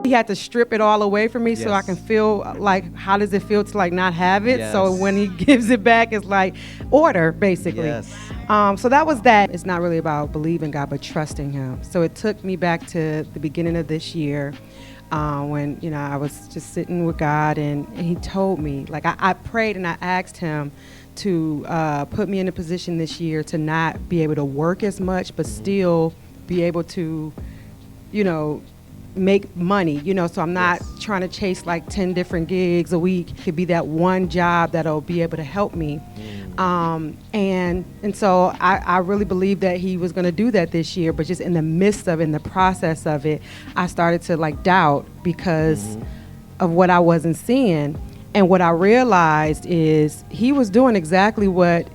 he had to strip it all away from me so I Yes. can feel like, how does it feel to like not have it? Yes. So when he gives it back, it's like order, basically. Yes. So that was that. It's not really about believing God, but trusting him. So it took me back to the beginning of this year when, you know, I was just sitting with God and he told me, like I prayed and I asked him to put me in a position this year to not be able to work as much, but still be able to, you know, make money, you know, so I'm not trying to chase like 10 different gigs a week. It could be that one job that'll be able to help me. And so I really believed that he was going to do that this year, but just in the midst of, in the process of it, I started to like doubt because of what I wasn't seeing. And what I realized is he was doing exactly what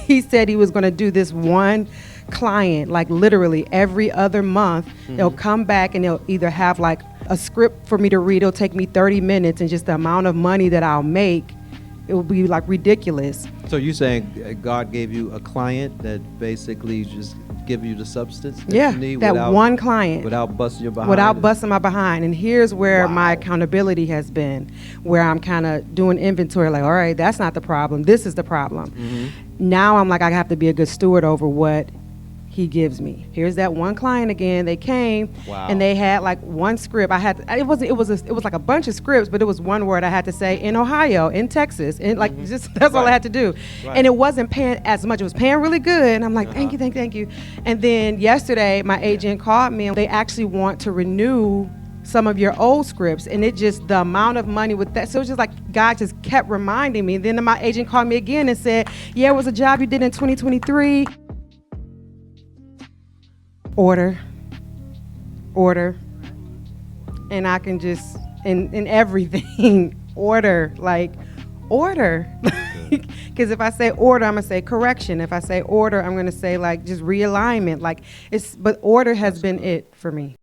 he said he was going to do. This one client, like literally every other month, they'll come back and they'll either have like a script for me to read. It'll take me 30 minutes, and just the amount of money that I'll make, it will be like ridiculous. So you're saying God gave you a client that basically just give you the substance that you need that without, one client. without busting your behind? Without busting my behind. And here's where Wow. my accountability has been, where I'm kind of doing inventory, like, all right, that's not the problem. This is the problem. Now I'm like, I have to be a good steward over what he gives me. Here's that one client again. They came and they had like one script. I had it was like a bunch of scripts, but it was one word I had to say in Ohio, in Texas, and like just that's all I had to do. And it wasn't paying as much. It was paying really good. And I'm like, thank you. And then yesterday, my agent called me, and they actually want to renew some of your old scripts, and it just, the amount of money with that, so it was just like God just kept reminding me. Then my agent called me again and said, yeah, it was a job you did in 2023. Order, and I can just, in everything, order, because if I say order, I'm gonna say correction. If I say order, I'm gonna say like just realignment, but order has been it for me.